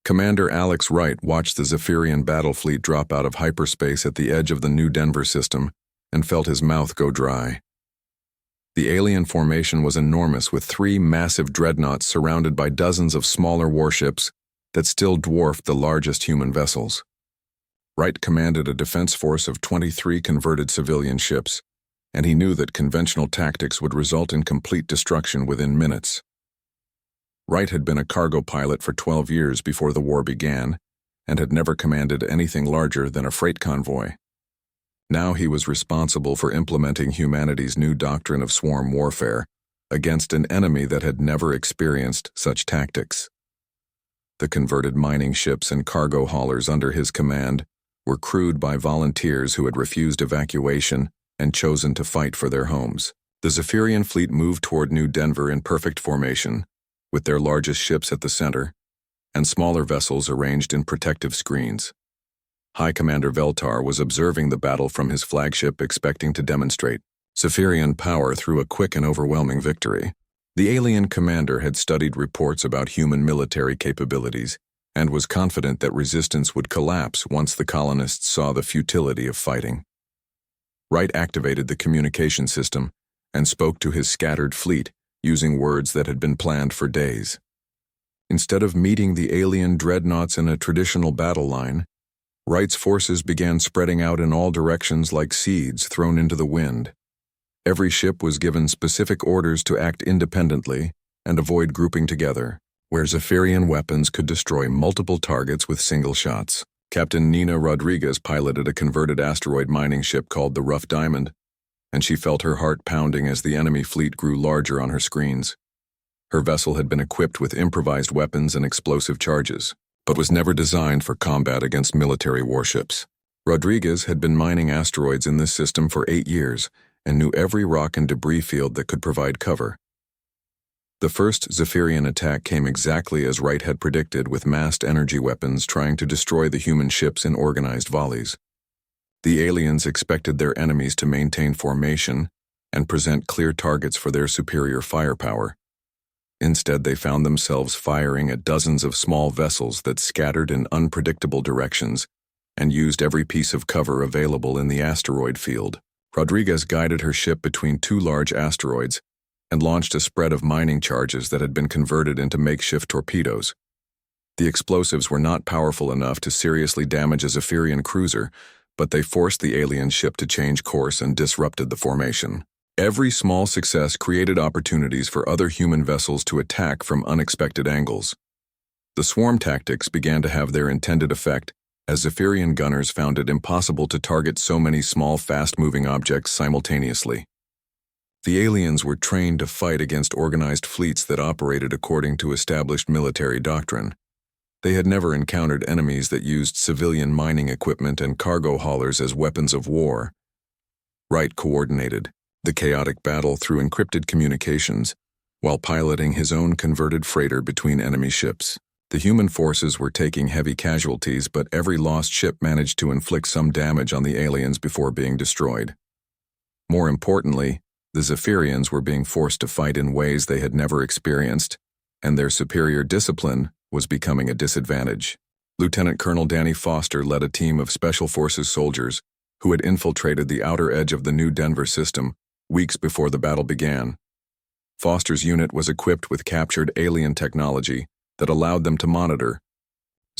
Commander Alex Wright watched the Zephyrian battle fleet drop out of hyperspace at the edge of the New Denver system and felt his mouth go dry. The alien formation was enormous, with 3 massive dreadnoughts surrounded by dozens of smaller warships that still dwarfed the largest human vessels. Wright commanded a defense force of 23 converted civilian ships, and he knew that conventional tactics would result in complete destruction within minutes. Wright had been a cargo pilot for 12 years before the war began, and had never commanded anything larger than a freight convoy. Now he was responsible for implementing humanity's new doctrine of swarm warfare against an enemy that had never experienced such tactics. The converted mining ships and cargo haulers under his command were crewed by volunteers who had refused evacuation and chosen to fight for their homes. The Zephyrian fleet moved toward New Denver in perfect formation, with their largest ships at the center, and smaller vessels arranged in protective screens. High Commander Veltar was observing the battle from his flagship, expecting to demonstrate Zephyrian power through a quick and overwhelming victory. The alien commander had studied reports about human military capabilities and was confident that resistance would collapse once the colonists saw the futility of fighting. Wright activated the communication system and spoke to his scattered fleet using words that had been planned for days. Instead of meeting the alien dreadnoughts in a traditional battle line, Wright's forces began spreading out in all directions like seeds thrown into the wind. Every ship was given specific orders to act independently and avoid grouping together, where Zephyrian weapons could destroy multiple targets with single shots. Captain Nina Rodriguez piloted a converted asteroid mining ship called the Rough Diamond, and she felt her heart pounding as the enemy fleet grew larger on her screens. Her vessel had been equipped with improvised weapons and explosive charges, but was never designed for combat against military warships. Rodriguez had been mining asteroids in this system for 8 years and knew every rock and debris field that could provide cover. The first Zephyrian attack came exactly as Wright had predicted, with massed energy weapons trying to destroy the human ships in organized volleys. The aliens expected their enemies to maintain formation and present clear targets for their superior firepower. Instead, they found themselves firing at dozens of small vessels that scattered in unpredictable directions and used every piece of cover available in the asteroid field. Rodriguez guided her ship between 2 large asteroids and launched a spread of mining charges that had been converted into makeshift torpedoes. The explosives were not powerful enough to seriously damage a Zephyrian cruiser, but they forced the alien ship to change course and disrupted the formation. Every small success created opportunities for other human vessels to attack from unexpected angles. The swarm tactics began to have their intended effect, as Zephyrian gunners found it impossible to target so many small, fast-moving objects simultaneously. The aliens were trained to fight against organized fleets that operated according to established military doctrine. They had never encountered enemies that used civilian mining equipment and cargo haulers as weapons of war. Wright coordinated the chaotic battle through encrypted communications, while piloting his own converted freighter between enemy ships. The human forces were taking heavy casualties, but every lost ship managed to inflict some damage on the aliens before being destroyed. More importantly, the Zephyrians were being forced to fight in ways they had never experienced, and their superior discipline was becoming a disadvantage. Lieutenant Colonel Danny Foster led a team of Special Forces soldiers who had infiltrated the outer edge of the New Denver system weeks before the battle began. Foster's unit was equipped with captured alien technology that allowed them to monitor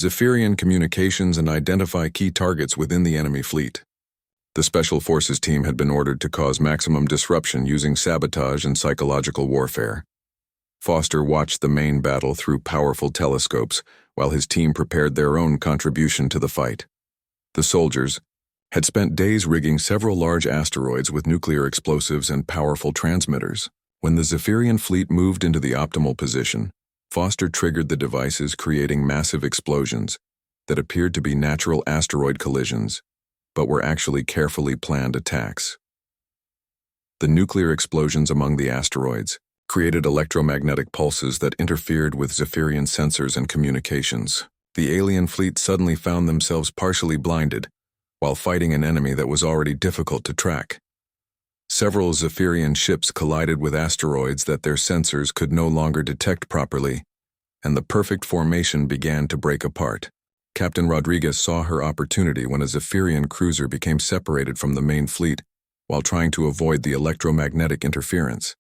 Zephyrian communications and identify key targets within the enemy fleet. The Special Forces team had been ordered to cause maximum disruption using sabotage and psychological warfare. Foster watched the main battle through powerful telescopes while his team prepared their own contribution to the fight. The soldiers had spent days rigging several large asteroids with nuclear explosives and powerful transmitters. When the Zephyrian fleet moved into the optimal position, Foster triggered the devices, creating massive explosions that appeared to be natural asteroid collisions, but were actually carefully planned attacks. The nuclear explosions among the asteroids created electromagnetic pulses that interfered with Zephyrian sensors and communications. The alien fleet suddenly found themselves partially blinded, while fighting an enemy that was already difficult to track. Several Zephyrian ships collided with asteroids that their sensors could no longer detect properly, and the perfect formation began to break apart. Captain Rodriguez saw her opportunity when a Zephyrian cruiser became separated from the main fleet while trying to avoid the electromagnetic interference.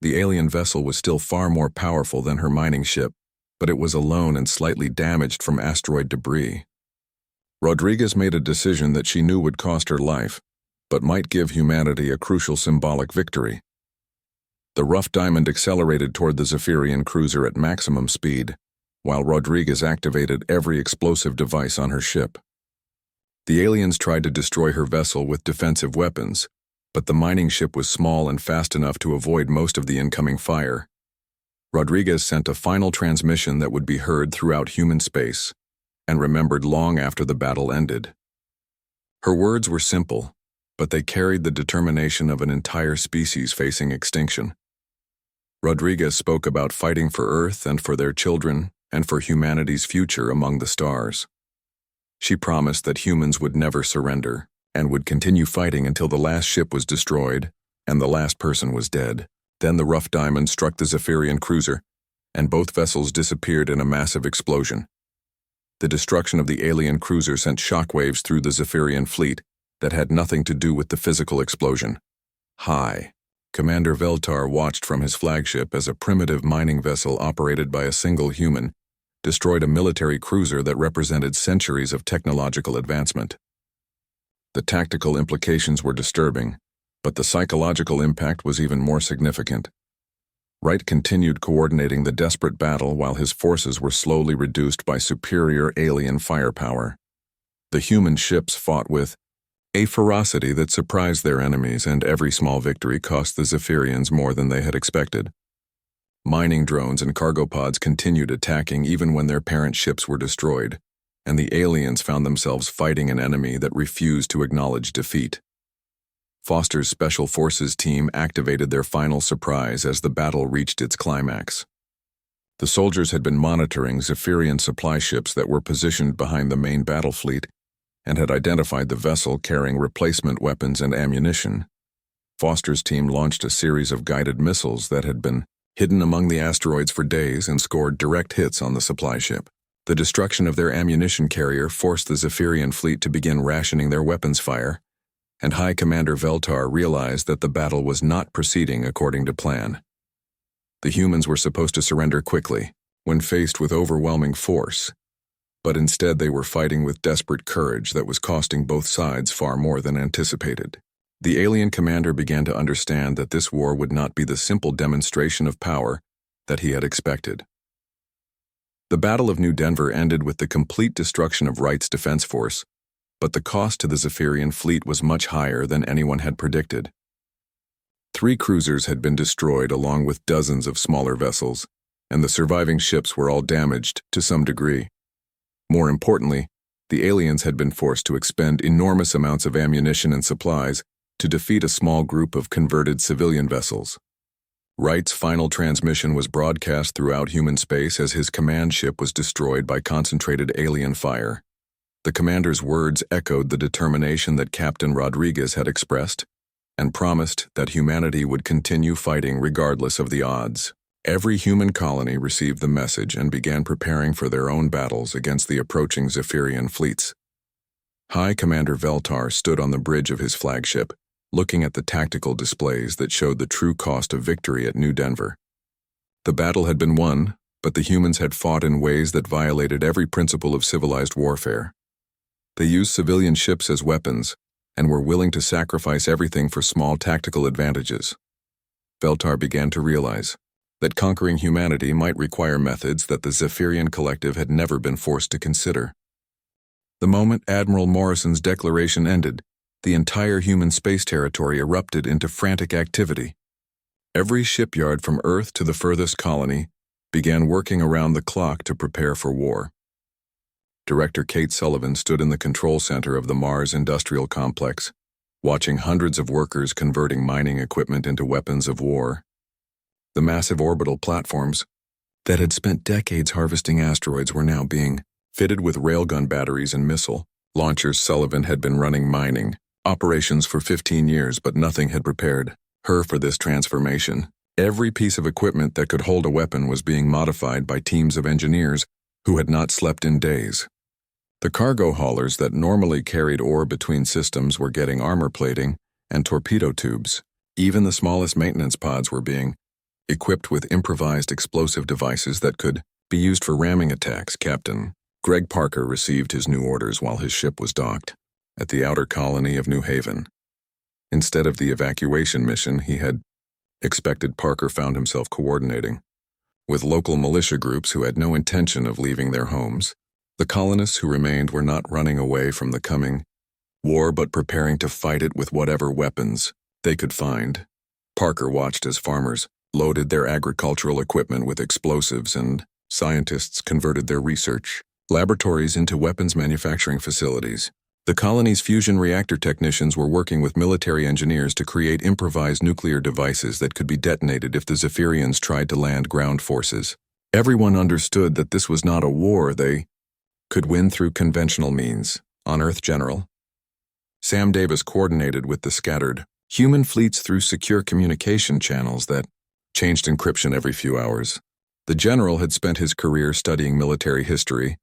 The alien vessel was still far more powerful than her mining ship, but it was alone and slightly damaged from asteroid debris. Rodriguez made a decision that she knew would cost her life, but might give humanity a crucial symbolic victory. The rough diamond accelerated toward the Zephyrian cruiser at maximum speed, while Rodriguez activated every explosive device on her ship. The aliens tried to destroy her vessel with defensive weapons, but the mining ship was small and fast enough to avoid most of the incoming fire. Rodriguez sent a final transmission that would be heard throughout human space and remembered long after the battle ended. Her words were simple, but they carried the determination of an entire species facing extinction. Rodriguez spoke about fighting for Earth and for their children and for humanity's future among the stars. She promised that humans would never surrender and would continue fighting until the last ship was destroyed and the last person was dead. Then the rough diamond struck the Zephyrian cruiser, and both vessels disappeared in a massive explosion. The destruction of the alien cruiser sent shockwaves through the Zephyrian fleet that had nothing to do with the physical explosion. Hi. Commander Veltar watched from his flagship as a primitive mining vessel operated by a single human destroyed a military cruiser that represented centuries of technological advancement. The tactical implications were disturbing, but the psychological impact was even more significant. Wright continued coordinating the desperate battle while his forces were slowly reduced by superior alien firepower. The human ships fought with a ferocity that surprised their enemies, and every small victory cost the Zephyrians more than they had expected. Mining drones and cargo pods continued attacking even when their parent ships were destroyed, and the aliens found themselves fighting an enemy that refused to acknowledge defeat. Foster's Special Forces team activated their final surprise as the battle reached its climax. The soldiers had been monitoring Zephyrian supply ships that were positioned behind the main battle fleet and had identified the vessel carrying replacement weapons and ammunition. Foster's team launched a series of guided missiles that had been hidden among the asteroids for days and scored direct hits on the supply ship. The destruction of their ammunition carrier forced the Zephyrian fleet to begin rationing their weapons fire, and High Commander Veltar realized that the battle was not proceeding according to plan. The humans were supposed to surrender quickly when faced with overwhelming force, but instead they were fighting with desperate courage that was costing both sides far more than anticipated. The alien commander began to understand that this war would not be the simple demonstration of power that he had expected. The Battle of New Denver ended with the complete destruction of Wright's defense force, but the cost to the Zephyrian fleet was much higher than anyone had predicted. 3 cruisers had been destroyed along with dozens of smaller vessels, and the surviving ships were all damaged to some degree. More importantly, the aliens had been forced to expend enormous amounts of ammunition and supplies to defeat a small group of converted civilian vessels. Wright's final transmission was broadcast throughout human space as his command ship was destroyed by concentrated alien fire. The commander's words echoed the determination that Captain Rodriguez had expressed and promised that humanity would continue fighting regardless of the odds. Every human colony received the message and began preparing for their own battles against the approaching Zephyrian fleets. High Commander Veltar stood on the bridge of his flagship, looking at the tactical displays that showed the true cost of victory at New Denver. The battle had been won, but the humans had fought in ways that violated every principle of civilized warfare. They used civilian ships as weapons and were willing to sacrifice everything for small tactical advantages. Veltar began to realize that conquering humanity might require methods that the Zephyrian collective had never been forced to consider. The moment Admiral Morrison's declaration ended, the entire human space territory erupted into frantic activity. Every shipyard from Earth to the furthest colony began working around the clock to prepare for war. Director Kate Sullivan stood in the control center of the Mars Industrial Complex, watching hundreds of workers converting mining equipment into weapons of war. The massive orbital platforms that had spent decades harvesting asteroids were now being fitted with railgun batteries and missile launchers. Sullivan had been running mining operations for 15 years, but nothing had prepared her for this transformation. Every piece of equipment that could hold a weapon was being modified by teams of engineers who had not slept in days. The cargo haulers that normally carried ore between systems were getting armor plating and torpedo tubes. Even the smallest maintenance pods were being equipped with improvised explosive devices that could be used for ramming attacks. Captain Greg Parker received his new orders while his ship was docked at the outer colony of New Haven. Instead of the evacuation mission he had expected, Parker found himself coordinating with local militia groups who had no intention of leaving their homes. The colonists who remained were not running away from the coming war but preparing to fight it with whatever weapons they could find. Parker watched as farmers loaded their agricultural equipment with explosives and scientists converted their research laboratories into weapons manufacturing facilities. The colony's fusion reactor technicians were working with military engineers to create improvised nuclear devices that could be detonated if the Zephyrians tried to land ground forces. Everyone understood that this was not a war they could win through conventional means. On Earth, General Sam Davis coordinated with the scattered human fleets through secure communication channels that changed encryption every few hours. The general had spent his career studying military history,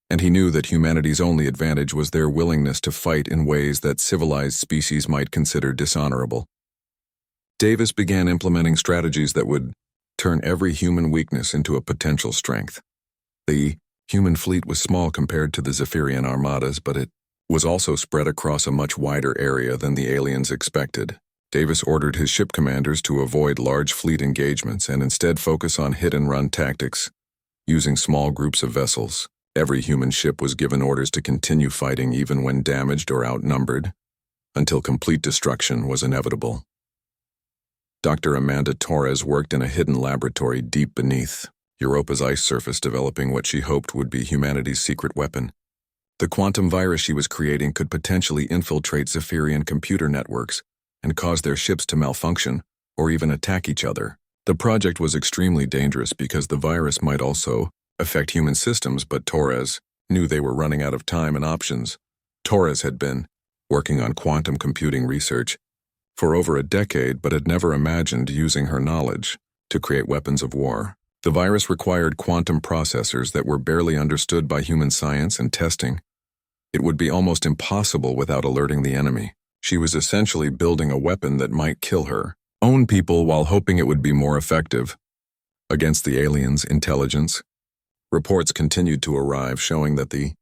and he knew that humanity's only advantage was their willingness to fight in ways that civilized species might consider dishonorable. Davis began implementing strategies that would turn every human weakness into a potential strength. The human fleet was small compared to the Zephyrian armadas, but it was also spread across a much wider area than the aliens expected. Davis ordered his ship commanders to avoid large fleet engagements and instead focus on hit-and-run tactics, using small groups of vessels. Every human ship was given orders to continue fighting even when damaged or outnumbered, until complete destruction was inevitable. Dr. Amanda Torres worked in a hidden laboratory deep beneath Europa's ice surface, developing what she hoped would be humanity's secret weapon. The quantum virus she was creating could potentially infiltrate Zephyrian computer networks and cause their ships to malfunction or even attack each other. The project was extremely dangerous because the virus might also affect human systems, but Torres knew they were running out of time and options. Torres had been working on quantum computing research for over a decade but had never imagined using her knowledge to create weapons of war. The virus required quantum processors that were barely understood by human science and testing. It would be almost impossible without alerting the enemy. She was essentially building a weapon that might kill her own people while hoping it would be more effective against the aliens' intelligence. Reports continued to arrive showing that the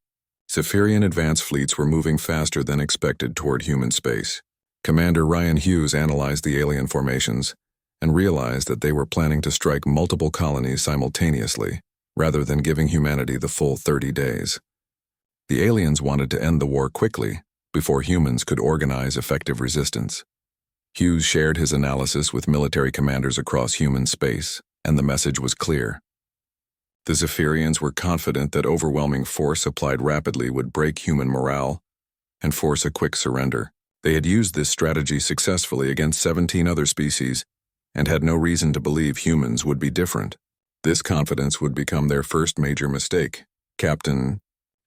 Zephyrian advance fleets were moving faster than expected toward human space. Commander Ryan Hughes analyzed the alien formations and realized that they were planning to strike multiple colonies simultaneously, rather than giving humanity the full 30 days. The aliens wanted to end the war quickly, before humans could organize effective resistance. Hughes shared his analysis with military commanders across human space, and the message was clear. The Zephyrians were confident that overwhelming force applied rapidly would break human morale and force a quick surrender. They had used this strategy successfully against 17 other species and had no reason to believe humans would be different. This confidence would become their first major mistake. Captain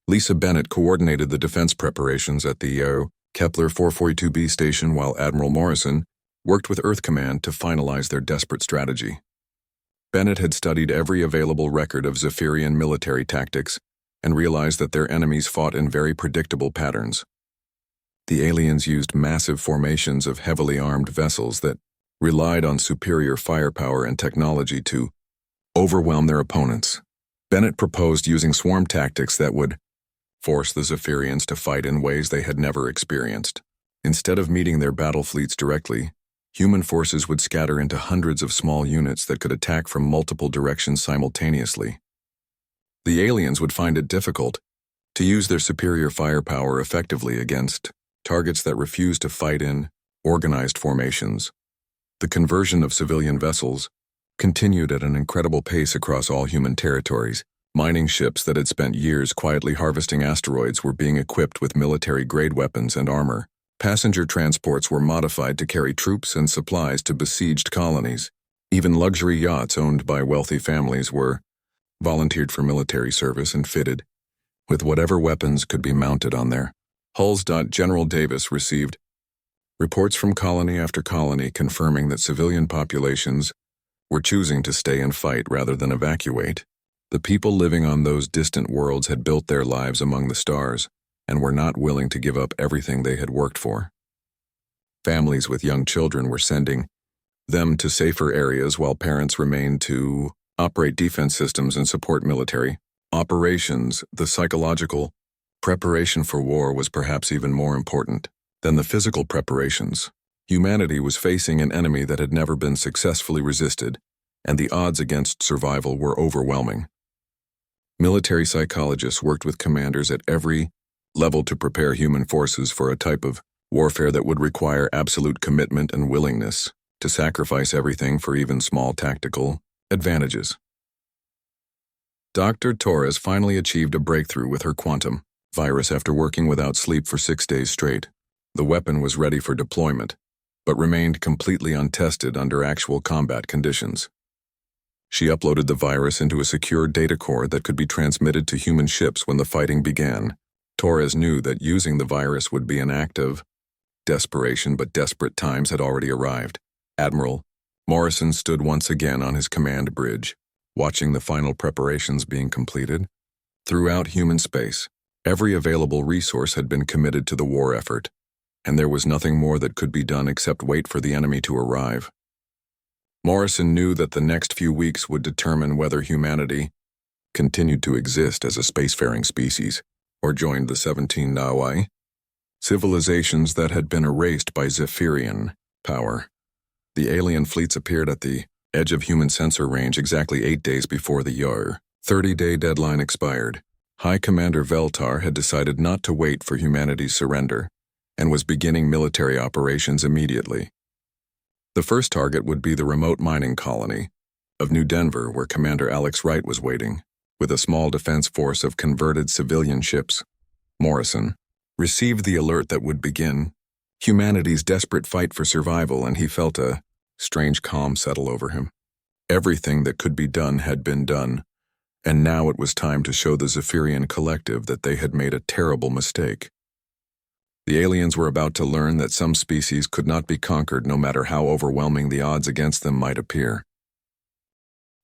Lisa Bennett coordinated the defense preparations at the Kepler 442b station while Admiral Morrison worked with Earth Command to finalize their desperate strategy. Bennett had studied every available record of Zephyrian military tactics and realized that their enemies fought in very predictable patterns. The aliens used massive formations of heavily armed vessels that relied on superior firepower and technology to overwhelm their opponents. Bennett proposed using swarm tactics that would force the Zephyrians to fight in ways they had never experienced. Instead of meeting their battle fleets directly, human forces would scatter into hundreds of small units that could attack from multiple directions simultaneously. The aliens would find it difficult to use their superior firepower effectively against targets that refused to fight in organized formations. The conversion of civilian vessels continued at an incredible pace across all human territories. Mining ships that had spent years quietly harvesting asteroids were being equipped with military-grade weapons and armor. Passenger transports were modified to carry troops and supplies to besieged colonies. Even luxury yachts owned by wealthy families were volunteered for military service and fitted with whatever weapons could be mounted on their hulls. General Davis received reports from colony after colony confirming that civilian populations were choosing to stay and fight rather than evacuate. The people living on those distant worlds had built their lives among the stars and were not willing to give up everything they had worked for. Families with young children were sending them to safer areas while parents remained to operate defense systems and support military operations. The psychological preparation for war was perhaps even more important than the physical preparations. Humanity was facing an enemy that had never been successfully resisted, and the odds against survival were overwhelming. Military psychologists worked with commanders at every level to prepare human forces for a type of warfare that would require absolute commitment and willingness to sacrifice everything for even small tactical advantages. Dr. Torres finally achieved a breakthrough with her quantum virus after working without sleep for 6 days straight. The weapon was ready for deployment, but remained completely untested under actual combat conditions. She uploaded the virus into a secure data core that could be transmitted to human ships when the fighting began. Torres knew that using the virus would be an act of desperation, but desperate times had already arrived. Admiral Morrison stood once again on his command bridge, watching the final preparations being completed. Throughout human space, every available resource had been committed to the war effort, and there was nothing more that could be done except wait for the enemy to arrive. Morrison knew that the next few weeks would determine whether humanity continued to exist as a spacefaring species or joined the 17 Nawai civilizations that had been erased by Zephyrian power. The alien fleets appeared at the edge of human sensor range exactly 8 days before the Yar 30-day deadline expired. High Commander Veltar had decided not to wait for humanity's surrender and was beginning military operations immediately. The first target would be the remote mining colony of New Denver, where Commander Alex Wright was waiting, with a small defense force of converted civilian ships. Morrison received the alert that would begin humanity's desperate fight for survival, and he felt a strange calm settle over him. Everything that could be done had been done, and now it was time to show the Zephyrian collective that they had made a terrible mistake. The aliens were about to learn that some species could not be conquered no matter how overwhelming the odds against them might appear.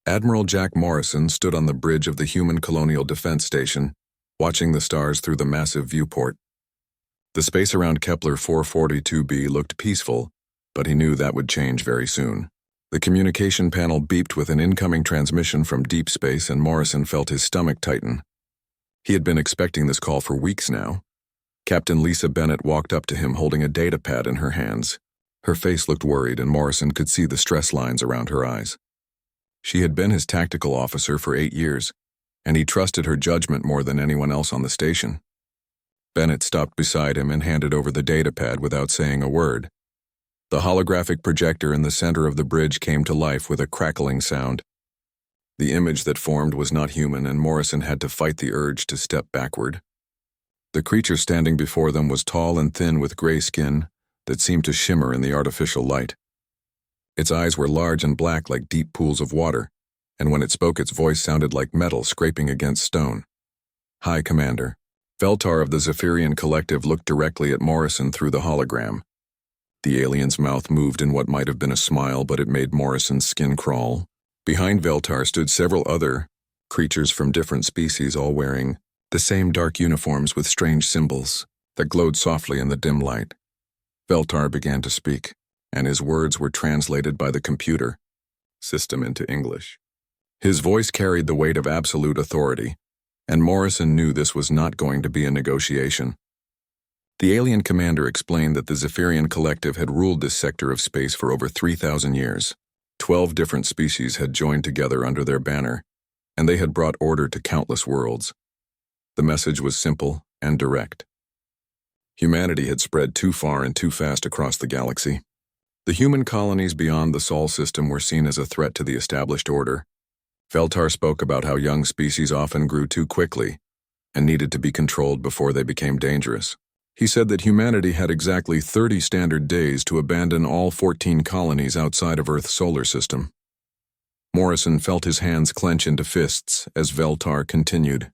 Admiral Jack Morrison stood on the bridge of the Human Colonial Defense Station, watching the stars through the massive viewport. The space around Kepler 442b looked peaceful, but he knew that would change very soon. The communication panel beeped with an incoming transmission from deep space, and Morrison felt his stomach tighten. He had been expecting this call for weeks now. Captain Lisa Bennett walked up to him holding a data pad in her hands. Her face looked worried, and Morrison could see the stress lines around her eyes. She had been his tactical officer for 8 years, and he trusted her judgment more than anyone else on the station. Bennett stopped beside him and handed over the data pad without saying a word. The holographic projector in the center of the bridge came to life with a crackling sound. The image that formed was not human, and Morrison had to fight the urge to step backward. The creature standing before them was tall and thin with gray skin that seemed to shimmer in the artificial light. Its eyes were large and black like deep pools of water, and when it spoke its voice sounded like metal scraping against stone. High Commander Veltar of the Zephyrian Collective looked directly at Morrison through the hologram. The alien's mouth moved in what might have been a smile, but it made Morrison's skin crawl. Behind Veltar stood several other creatures from different species, all wearing the same dark uniforms with strange symbols that glowed softly in the dim light. Veltar began to speak, and his words were translated by the computer system into English. His voice carried the weight of absolute authority, and Morrison knew this was not going to be a negotiation. The alien commander explained that the Zephyrian Collective had ruled this sector of space for over 3,000 years. 12 different species had joined together under their banner, and they had brought order to countless worlds. The message was simple and direct. Humanity had spread too far and too fast across the galaxy. The human colonies beyond the Sol system were seen as a threat to the established order. Veltar spoke about how young species often grew too quickly and needed to be controlled before they became dangerous. He said that humanity had exactly 30 standard days to abandon all 14 colonies outside of Earth's solar system. Morrison felt his hands clench into fists as Veltar continued.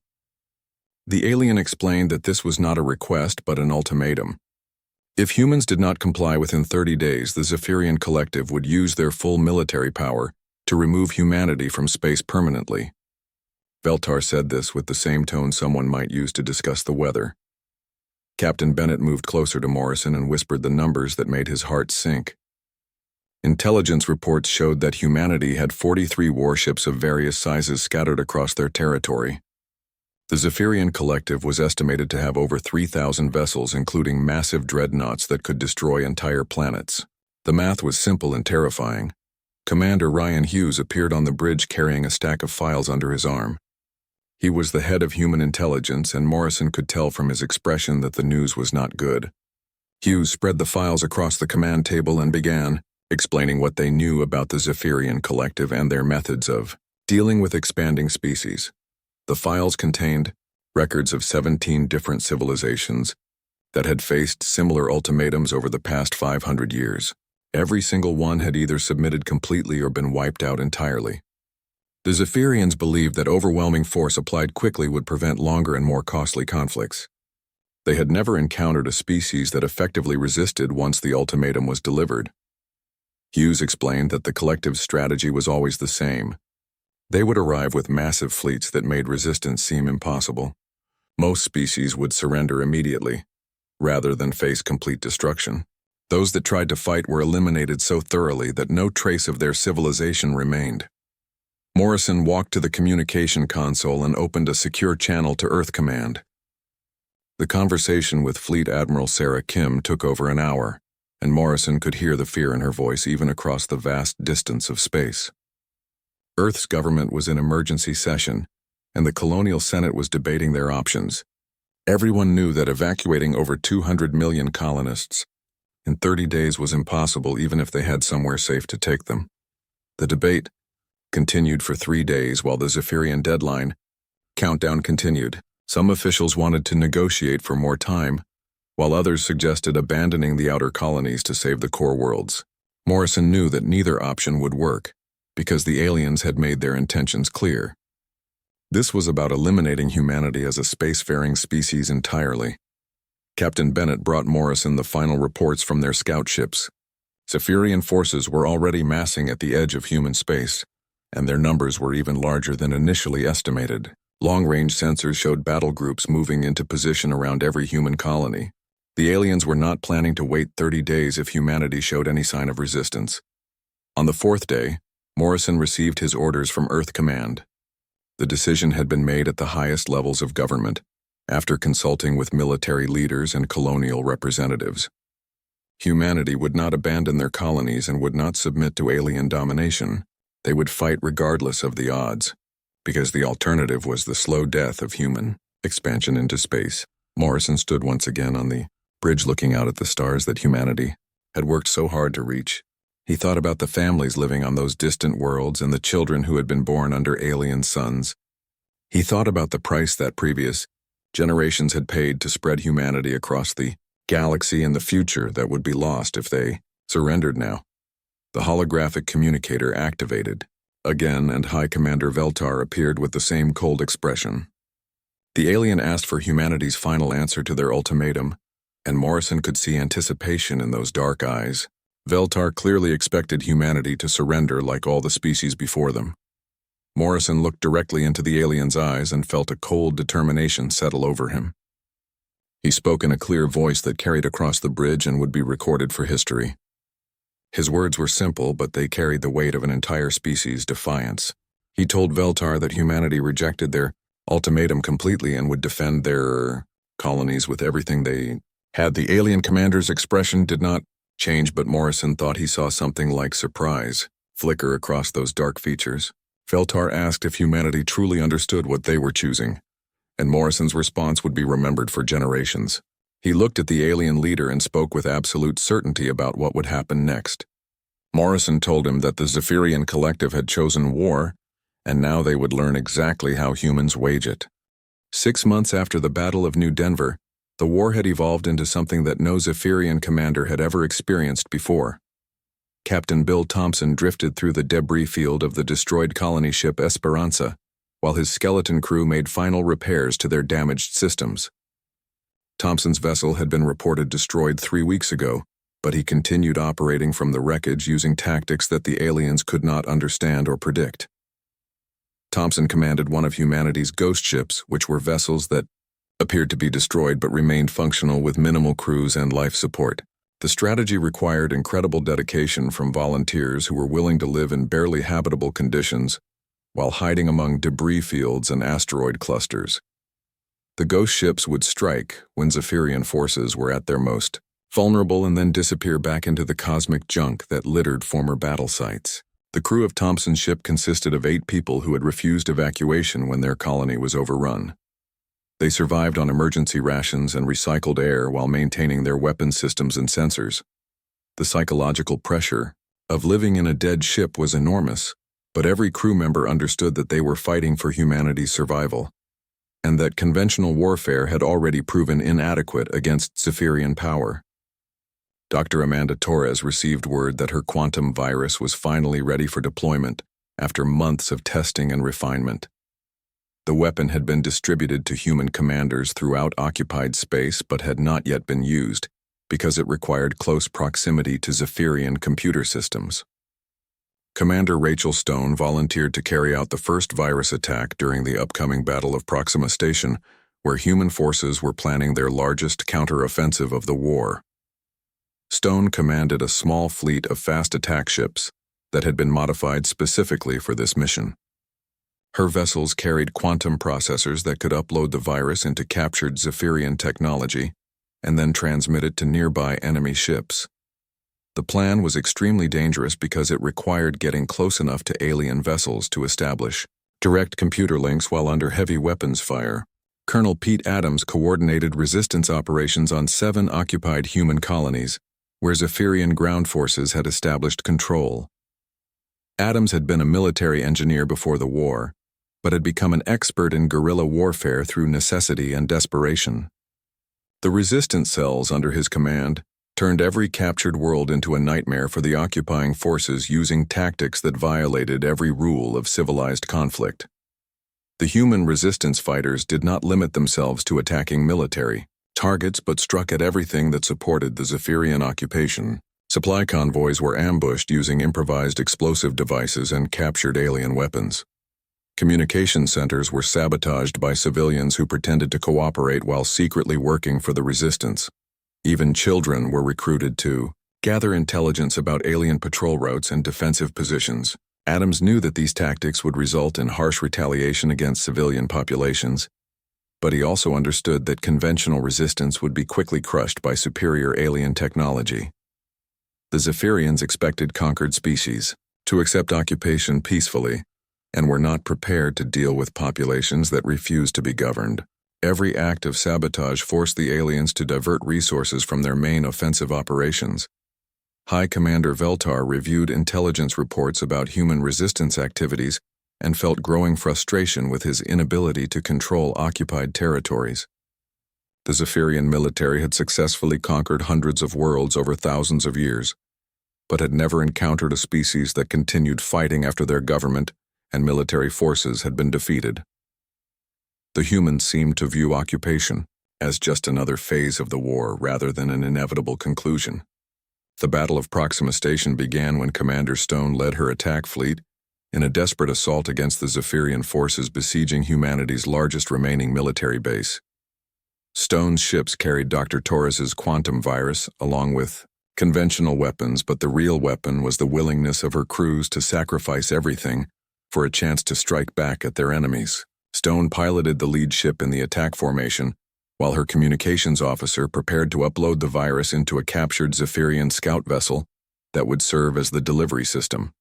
The alien explained that this was not a request but an ultimatum. If humans did not comply within 30 days, the Zephyrian Collective would use their full military power to remove humanity from space permanently. Veltar said this with the same tone someone might use to discuss the weather. Captain Bennett moved closer to Morrison and whispered the numbers that made his heart sink. Intelligence reports showed that humanity had 43 warships of various sizes scattered across their territory. The Zephyrian Collective was estimated to have over 3,000 vessels, including massive dreadnoughts that could destroy entire planets. The math was simple and terrifying. Commander Ryan Hughes appeared on the bridge carrying a stack of files under his arm. He was the head of human intelligence, and Morrison could tell from his expression that the news was not good. Hughes spread the files across the command table and began explaining what they knew about the Zephyrian Collective and their methods of dealing with expanding species. The files contained records of 17 different civilizations that had faced similar ultimatums over the past 500 years. Every single one had either submitted completely or been wiped out entirely. The Zephyrians believed that overwhelming force applied quickly would prevent longer and more costly conflicts. They had never encountered a species that effectively resisted once the ultimatum was delivered. Hughes explained that the collective's strategy was always the same. They would arrive with massive fleets that made resistance seem impossible. Most species would surrender immediately, rather than face complete destruction. Those that tried to fight were eliminated so thoroughly that no trace of their civilization remained. Morrison walked to the communication console and opened a secure channel to Earth Command. The conversation with Fleet Admiral Sarah Kim took over an hour, and Morrison could hear the fear in her voice even across the vast distance of space. Earth's government was in emergency session, and the Colonial Senate was debating their options. Everyone knew that evacuating over 200 million colonists in 30 days was impossible, even if they had somewhere safe to take them. The debate continued for 3 days while the Zephyrian deadline countdown continued. Some officials wanted to negotiate for more time, while others suggested abandoning the outer colonies to save the core worlds. Morrison knew that neither option would work, because the aliens had made their intentions clear. This was about eliminating humanity as a spacefaring species entirely. Captain Bennett brought Morrison the final reports from their scout ships. Zephyrian forces were already massing at the edge of human space, and their numbers were even larger than initially estimated. Long-range sensors showed battle groups moving into position around every human colony. The aliens were not planning to wait 30 days if humanity showed any sign of resistance. On the 4th day, Morrison received his orders from Earth Command. The decision had been made at the highest levels of government, after consulting with military leaders and colonial representatives. Humanity would not abandon their colonies and would not submit to alien domination. They would fight regardless of the odds, because the alternative was the slow death of human expansion into space. Morrison stood once again on the bridge looking out at the stars that humanity had worked so hard to reach. He thought about the families living on those distant worlds and the children who had been born under alien suns. He thought about the price that previous generations had paid to spread humanity across the galaxy and the future that would be lost if they surrendered now. The holographic communicator activated again, and High Commander Veltar appeared with the same cold expression. The alien asked for humanity's final answer to their ultimatum, and Morrison could see anticipation in those dark eyes. Veltar clearly expected humanity to surrender like all the species before them. Morrison looked directly into the alien's eyes and felt a cold determination settle over him. He spoke in a clear voice that carried across the bridge and would be recorded for history. His words were simple, but they carried the weight of an entire species' defiance. He told Veltar that humanity rejected their ultimatum completely and would defend their colonies with everything they had. The alien commander's expression did not change, but Morrison thought he saw something like surprise flicker across those dark features. Veltar asked if humanity truly understood what they were choosing, and Morrison's response would be remembered for generations. He looked at the alien leader and spoke with absolute certainty about what would happen next. Morrison told him that the Zephyrian Collective had chosen war, and now they would learn exactly how humans wage it. 6 months after the Battle of New Denver, the war had evolved into something that no Zephyrian commander had ever experienced before. Captain Bill Thompson drifted through the debris field of the destroyed colony ship Esperanza, while his skeleton crew made final repairs to their damaged systems. Thompson's vessel had been reported destroyed 3 weeks ago, but he continued operating from the wreckage using tactics that the aliens could not understand or predict. Thompson commanded one of humanity's ghost ships, which were vessels that appeared to be destroyed but remained functional with minimal crews and life support. The strategy required incredible dedication from volunteers who were willing to live in barely habitable conditions while hiding among debris fields and asteroid clusters. The ghost ships would strike when Zephyrian forces were at their most vulnerable and then disappear back into the cosmic junk that littered former battle sites. The crew of Thompson's ship consisted of 8 people who had refused evacuation when their colony was overrun. They survived on emergency rations and recycled air while maintaining their weapon systems and sensors. The psychological pressure of living in a dead ship was enormous, but every crew member understood that they were fighting for humanity's survival, and that conventional warfare had already proven inadequate against Zephyrian power. Dr. Amanda Torres received word that her quantum virus was finally ready for deployment after months of testing and refinement. The weapon had been distributed to human commanders throughout occupied space but had not yet been used because it required close proximity to Zephyrian computer systems. Commander Rachel Stone volunteered to carry out the first virus attack during the upcoming Battle of Proxima Station, where human forces were planning their largest counter-offensive of the war. Stone commanded a small fleet of fast attack ships that had been modified specifically for this mission. Her vessels carried quantum processors that could upload the virus into captured Zephyrian technology and then transmit it to nearby enemy ships. The plan was extremely dangerous because it required getting close enough to alien vessels to establish direct computer links while under heavy weapons fire. Colonel Pete Adams coordinated resistance operations on 7 occupied human colonies, where Zephyrian ground forces had established control. Adams had been a military engineer before the war, but had become an expert in guerrilla warfare through necessity and desperation. The resistance cells under his command turned every captured world into a nightmare for the occupying forces using tactics that violated every rule of civilized conflict. The human resistance fighters did not limit themselves to attacking military targets but struck at everything that supported the Zephyrian occupation. Supply convoys were ambushed using improvised explosive devices and captured alien weapons. Communication centers were sabotaged by civilians who pretended to cooperate while secretly working for the resistance. Even children were recruited to gather intelligence about alien patrol routes and defensive positions. Adams knew that these tactics would result in harsh retaliation against civilian populations, but he also understood that conventional resistance would be quickly crushed by superior alien technology. The Zephyrians expected conquered species to accept occupation peacefully and were not prepared to deal with populations that refused to be governed. Every act of sabotage forced the aliens to divert resources from their main offensive operations. High Commander Veltar reviewed intelligence reports about human resistance activities and felt growing frustration with his inability to control occupied territories. The Zephyrian military had successfully conquered hundreds of worlds over thousands of years, but had never encountered a species that continued fighting after their government and military forces had been defeated. The humans seemed to view occupation as just another phase of the war rather than an inevitable conclusion. The Battle of Proxima Station began when Commander Stone led her attack fleet in a desperate assault against the Zephyrian forces besieging humanity's largest remaining military base. Stone's ships carried Dr. Torres's quantum virus along with conventional weapons, but the real weapon was the willingness of her crews to sacrifice everything for a chance to strike back at their enemies. Stone piloted the lead ship in the attack formation, while her communications officer prepared to upload the virus into a captured Zephyrian scout vessel that would serve as the delivery system.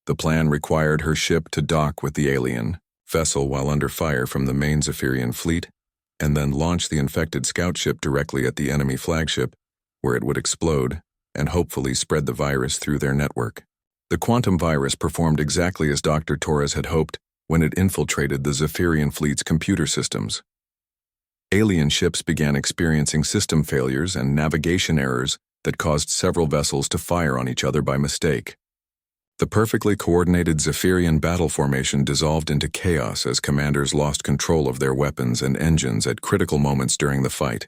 The plan required her ship to dock with the alien vessel while under fire from the main Zephyrian fleet, and then launch the infected scout ship directly at the enemy flagship, where it would explode and hopefully spread the virus through their network. The quantum virus performed exactly as Dr. Torres had hoped when it infiltrated the Zephyrian fleet's computer systems. Alien ships began experiencing system failures and navigation errors that caused several vessels to fire on each other by mistake. The perfectly coordinated Zephyrian battle formation dissolved into chaos as commanders lost control of their weapons and engines at critical moments during the fight.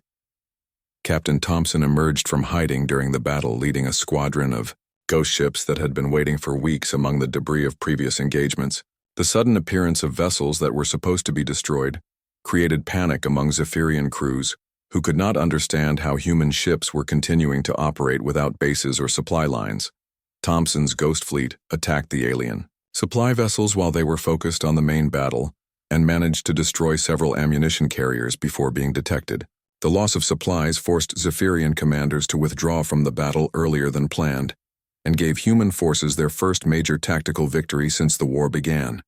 Captain Thompson emerged from hiding during the battle, leading a squadron of ghost ships that had been waiting for weeks among the debris of previous engagements. The sudden appearance of vessels that were supposed to be destroyed created panic among Zephyrian crews who could not understand how human ships were continuing to operate without bases or supply lines. Thompson's ghost fleet attacked the alien supply vessels while they were focused on the main battle and managed to destroy several ammunition carriers before being detected. The loss of supplies forced Zephyrian commanders to withdraw from the battle earlier than planned and gave human forces their first major tactical victory since the war began.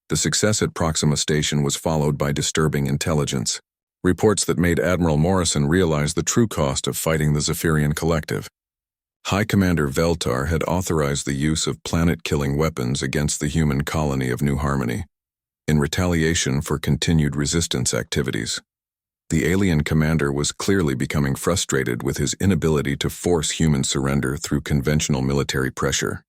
The success at Proxima Station was followed by disturbing intelligence, reports that made Admiral Morrison realize the true cost of fighting the Zephyrian collective. High Commander Veltar had authorized the use of planet-killing weapons against the human colony of New Harmony, in retaliation for continued resistance activities. The alien commander was clearly becoming frustrated with his inability to force human surrender through conventional military pressure.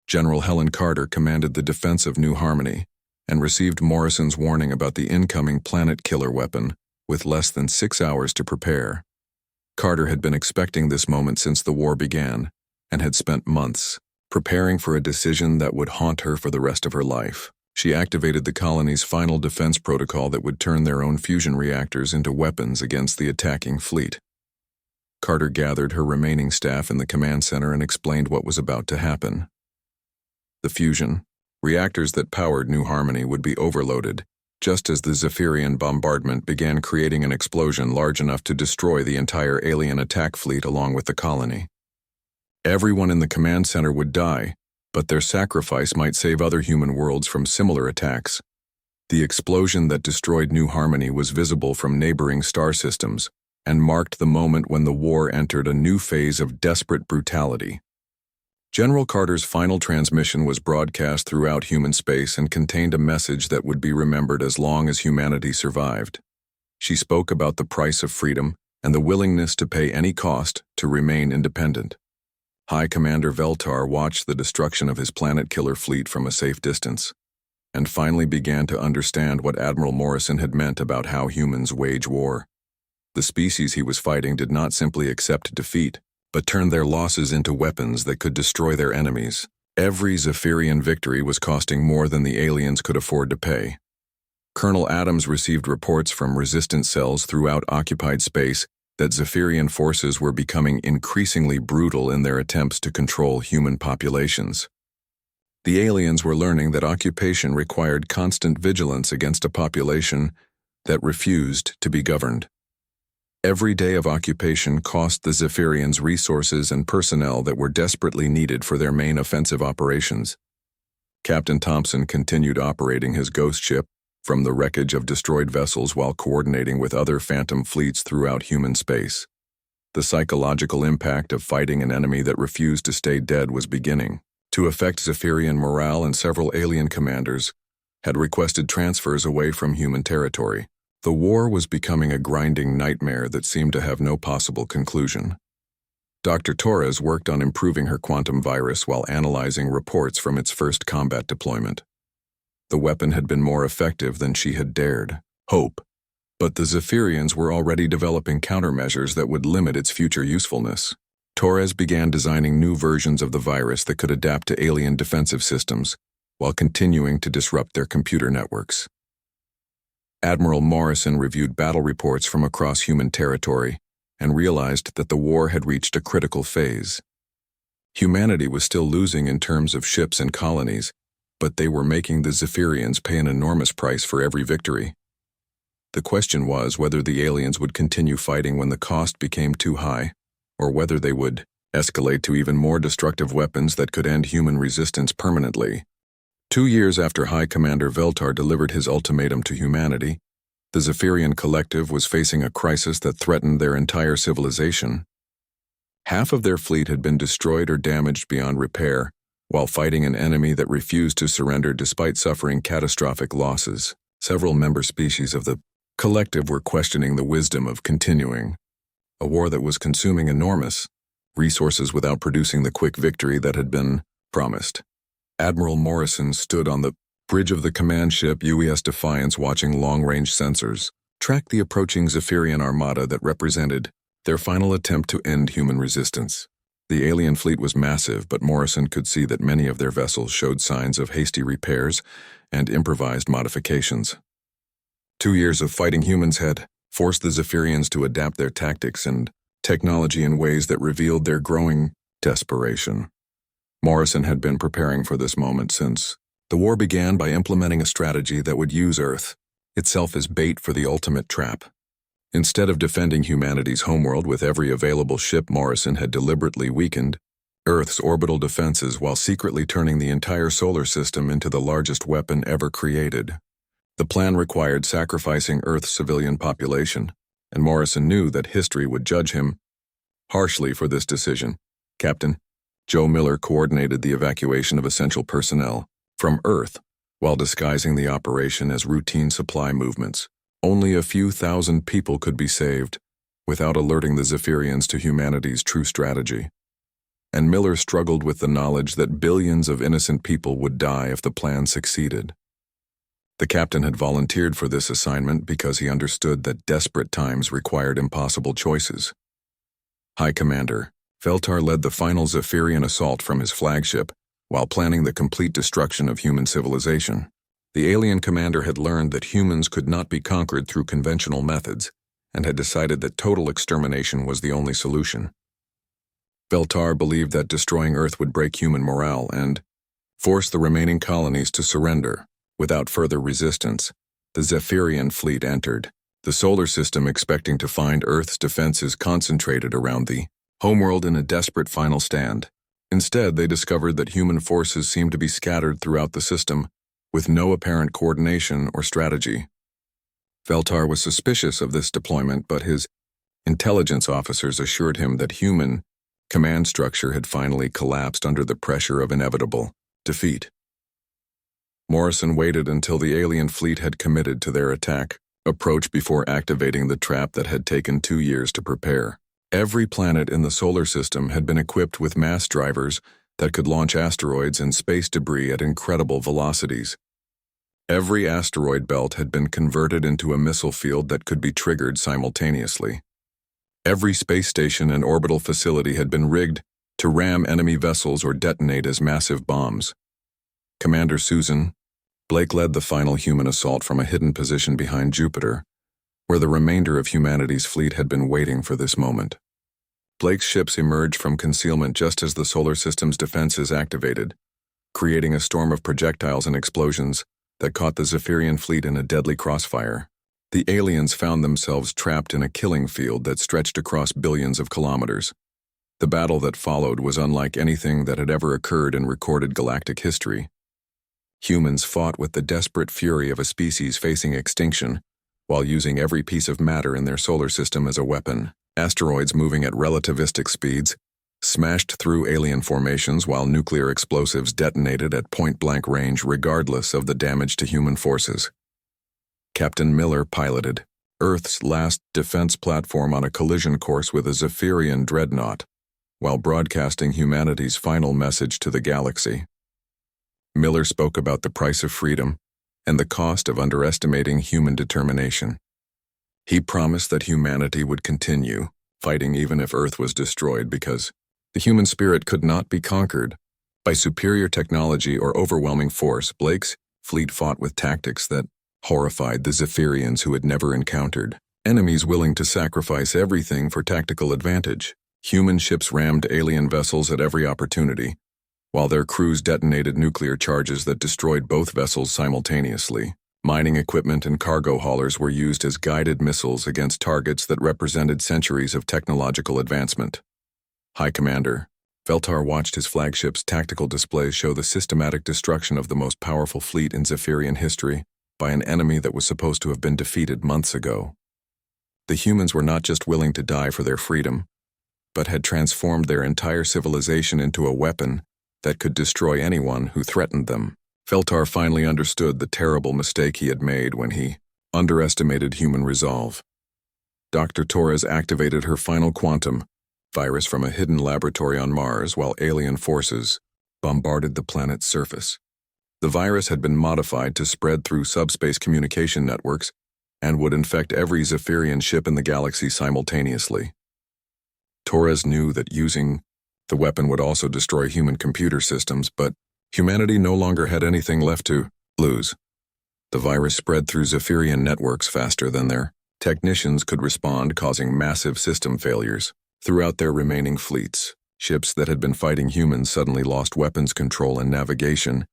General Helen Carter commanded the defense of New Harmony and received Morrison's warning about the incoming planet-killer weapon with less than 6 hours to prepare. Carter had been expecting this moment since the war began and had spent months preparing for a decision that would haunt her for the rest of her life. She activated the colony's final defense protocol that would turn their own fusion reactors into weapons against the attacking fleet. Carter gathered her remaining staff in the command center and explained what was about to happen. The fusion reactors that powered New Harmony would be overloaded, just as the Zephyrian bombardment began, creating an explosion large enough to destroy the entire alien attack fleet along with the colony. Everyone in the command center would die, but their sacrifice might save other human worlds from similar attacks. The explosion that destroyed New Harmony was visible from neighboring star systems and marked the moment when the war entered a new phase of desperate brutality. General Carter's final transmission was broadcast throughout human space and contained a message that would be remembered as long as humanity survived. She spoke about the price of freedom and the willingness to pay any cost to remain independent. High Commander Veltar watched the destruction of his planet-killer fleet from a safe distance, and finally began to understand what Admiral Morrison had meant about how humans wage war. The species he was fighting did not simply accept defeat, but turned their losses into weapons that could destroy their enemies. Every Zephyrian victory was costing more than the aliens could afford to pay. Colonel Adams received reports from resistance cells throughout occupied space that Zephyrian forces were becoming increasingly brutal in their attempts to control human populations. The aliens were learning that occupation required constant vigilance against a population that refused to be governed. Every day of occupation cost the Zephyrians resources and personnel that were desperately needed for their main offensive operations. Captain Thompson continued operating his ghost ship from the wreckage of destroyed vessels while coordinating with other phantom fleets throughout human space. The psychological impact of fighting an enemy that refused to stay dead was beginning to affect Zephyrian morale, and several alien commanders had requested transfers away from human territory. The war was becoming a grinding nightmare that seemed to have no possible conclusion. Dr. Torres worked on improving her quantum virus while analyzing reports from its first combat deployment. The weapon had been more effective than she had dared hope, but the Zephyrians were already developing countermeasures that would limit its future usefulness. Torres began designing new versions of the virus that could adapt to alien defensive systems while continuing to disrupt their computer networks. Admiral Morrison reviewed battle reports from across human territory and realized that the war had reached a critical phase. Humanity was still losing in terms of ships and colonies, but they were making the Zephyrians pay an enormous price for every victory. The question was whether the aliens would continue fighting when the cost became too high, or whether they would escalate to even more destructive weapons that could end human resistance permanently. 2 years after High Commander Veltar delivered his ultimatum to humanity, the Zephyrian collective was facing a crisis that threatened their entire civilization. Half of their fleet had been destroyed or damaged beyond repair, while fighting an enemy that refused to surrender despite suffering catastrophic losses. Several member species of the collective were questioning the wisdom of continuing a war that was consuming enormous resources without producing the quick victory that had been promised. Admiral Morrison stood on the bridge of the command ship UES Defiance, watching long-range sensors track the approaching Zephyrian armada that represented their final attempt to end human resistance. The alien fleet was massive, but Morrison could see that many of their vessels showed signs of hasty repairs and improvised modifications. 2 years of fighting humans had forced the Zephyrians to adapt their tactics and technology in ways that revealed their growing desperation. Morrison had been preparing for this moment since the war began by implementing a strategy that would use Earth itself as bait for the ultimate trap. Instead of defending humanity's homeworld with every available ship, Morrison had deliberately weakened Earth's orbital defenses while secretly turning the entire solar system into the largest weapon ever created. The plan required sacrificing Earth's civilian population, and Morrison knew that history would judge him harshly for this decision. Captain Joe Miller coordinated the evacuation of essential personnel from Earth while disguising the operation as routine supply movements. Only a few thousand people could be saved without alerting the Zephyrians to humanity's true strategy. And Miller struggled with the knowledge that billions of innocent people would die if the plan succeeded. The captain had volunteered for this assignment because he understood that desperate times required impossible choices. High Commander Feltar led the final Zephyrian assault from his flagship while planning the complete destruction of human civilization. The alien commander had learned that humans could not be conquered through conventional methods and had decided that total extermination was the only solution. Feltar believed that destroying Earth would break human morale and force the remaining colonies to surrender. Without further resistance, the Zephyrian fleet entered the solar system, expecting to find Earth's defenses concentrated around the homeworld in a desperate final stand. Instead, they discovered that human forces seemed to be scattered throughout the system, with no apparent coordination or strategy. Feltar was suspicious of this deployment, but his intelligence officers assured him that human command structure had finally collapsed under the pressure of inevitable defeat. Morrison waited until the alien fleet had committed to their attack approach before activating the trap that had taken 2 years to prepare. Every planet in the solar system had been equipped with mass drivers that could launch asteroids and space debris at incredible velocities. Every asteroid belt had been converted into a missile field that could be triggered simultaneously. Every space station and orbital facility had been rigged to ram enemy vessels or detonate as massive bombs. Commander Susan Blake led the final human assault from a hidden position behind Jupiter, where the remainder of humanity's fleet had been waiting for this moment. Blake's ships emerged from concealment just as the solar system's defenses activated, creating a storm of projectiles and explosions that caught the Zephyrian fleet in a deadly crossfire. The aliens found themselves trapped in a killing field that stretched across billions of kilometers. The battle that followed was unlike anything that had ever occurred in recorded galactic history. Humans fought with the desperate fury of a species facing extinction, while using every piece of matter in their solar system as a weapon. Asteroids moving at relativistic speeds smashed through alien formations, while nuclear explosives detonated at point-blank range regardless of the damage to human forces. Captain Miller piloted Earth's last defense platform on a collision course with a Zephyrian dreadnought, while broadcasting humanity's final message to the galaxy. Miller spoke about the price of freedom and the cost of underestimating human determination. He promised that humanity would continue fighting even if Earth was destroyed, because the human spirit could not be conquered by superior technology or overwhelming force. Blake's fleet fought with tactics that horrified the Zephyrians, who had never encountered enemies willing to sacrifice everything for tactical advantage. Human ships rammed alien vessels at every opportunity, while their crews detonated nuclear charges that destroyed both vessels simultaneously. Mining equipment and cargo haulers were used as guided missiles against targets that represented centuries of technological advancement. High Commander Feltar watched his flagship's tactical displays show the systematic destruction of the most powerful fleet in Zephyrian history by an enemy that was supposed to have been defeated months ago. The humans were not just willing to die for their freedom, but had transformed their entire civilization into a weapon that could destroy anyone who threatened them. Feltar finally understood the terrible mistake he had made when he underestimated human resolve. Dr. Torres activated her final quantum virus from a hidden laboratory on Mars while alien forces bombarded the planet's surface. The virus had been modified to spread through subspace communication networks and would infect every Zephyrian ship in the galaxy simultaneously. Torres knew that using the weapon would also destroy human computer systems, but humanity no longer had anything left to lose. The virus spread through Zephyrian networks faster than their technicians could respond, causing massive system failures. Throughout their remaining fleets, ships that had been fighting humans suddenly lost weapons control and navigation,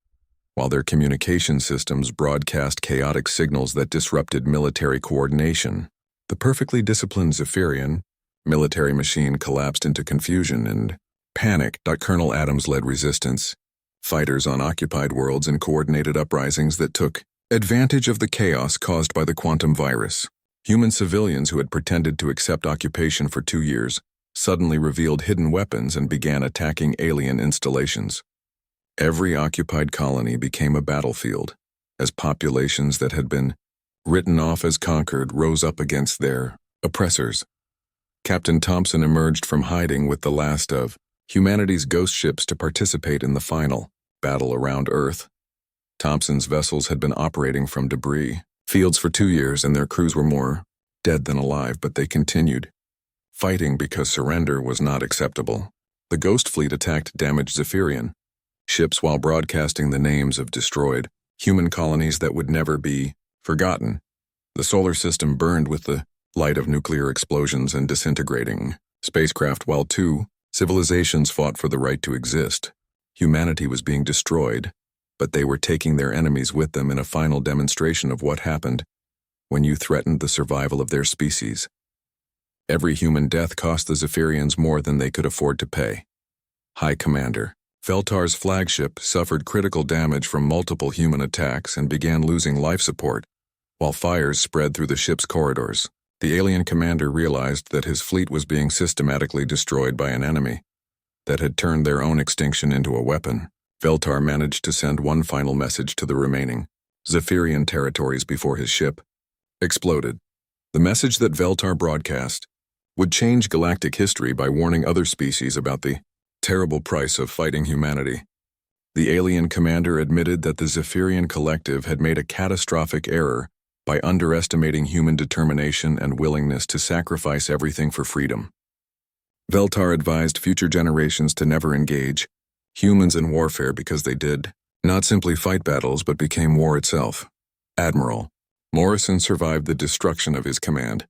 while their communication systems broadcast chaotic signals that disrupted military coordination. The perfectly disciplined Zephyrian military machine collapsed into confusion and panic. Colonel Adams led resistance, fighters on occupied worlds, and coordinated uprisings that took advantage of the chaos caused by the quantum virus. Human civilians who had pretended to accept occupation for 2 years suddenly revealed hidden weapons and began attacking alien installations. Every occupied colony became a battlefield, as populations that had been written off as conquered rose up against their oppressors. Captain Thompson emerged from hiding with the last of humanity's ghost ships to participate in the final battle around Earth. Thompson's vessels had been operating from debris fields for 2 years, and their crews were more dead than alive, but they continued fighting because surrender was not acceptable. The Ghost Fleet attacked damaged Zephyrian ships while broadcasting the names of destroyed human colonies that would never be forgotten. The solar system burned with the light of nuclear explosions and disintegrating spacecraft while 2 civilizations fought for the right to exist. Humanity was being destroyed, but they were taking their enemies with them in a final demonstration of what happened when you threatened the survival of their species. Every human death cost the Zephyrians more than they could afford to pay. High Commander Veltar's flagship suffered critical damage from multiple human attacks and began losing life support, while fires spread through the ship's corridors. The alien commander realized that his fleet was being systematically destroyed by an enemy that had turned their own extinction into a weapon. Veltar managed to send one final message to the remaining Zephyrian territories before his ship exploded. The message that Veltar broadcast would change galactic history by warning other species about the terrible price of fighting humanity. The alien commander admitted that the Zephyrian collective had made a catastrophic error by underestimating human determination and willingness to sacrifice everything for freedom. Veltar advised future generations to never engage humans in warfare because they did not simply fight battles but became war itself. Admiral Morrison survived the destruction of his command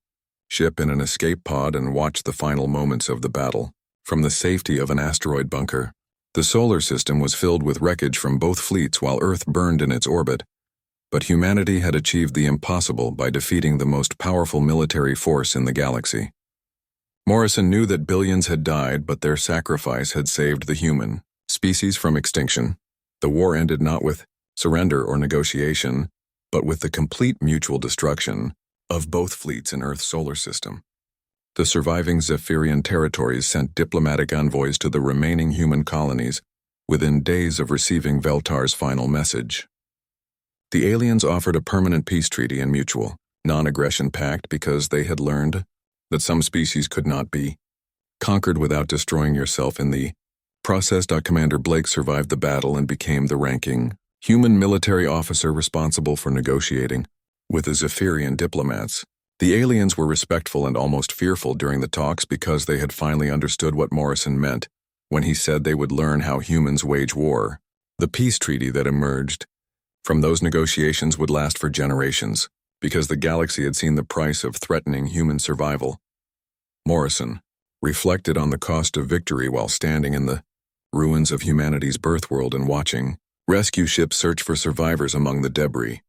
ship in an escape pod and watched the final moments of the battle from the safety of an asteroid bunker. The solar system was filled with wreckage from both fleets while Earth burned in its orbit, but humanity had achieved the impossible by defeating the most powerful military force in the galaxy. Morrison knew that billions had died, but their sacrifice had saved the human species from extinction. The war ended not with surrender or negotiation, but with the complete mutual destruction of both fleets in Earth's solar system. The surviving Zephyrian territories sent diplomatic envoys to the remaining human colonies within days of receiving Veltar's final message. The aliens offered a permanent peace treaty and mutual non-aggression pact because they had learned that some species could not be conquered without destroying yourself in the process. Commander Blake survived the battle and became the ranking human military officer responsible for negotiating with the Zephyrian diplomats. The aliens were respectful and almost fearful during the talks because they had finally understood what Morrison meant when he said they would learn how humans wage war. The peace treaty that emerged from those negotiations would last for generations because the galaxy had seen the price of threatening human survival. Morrison reflected on the cost of victory while standing in the ruins of humanity's birthworld and watching rescue ships search for survivors among the debris.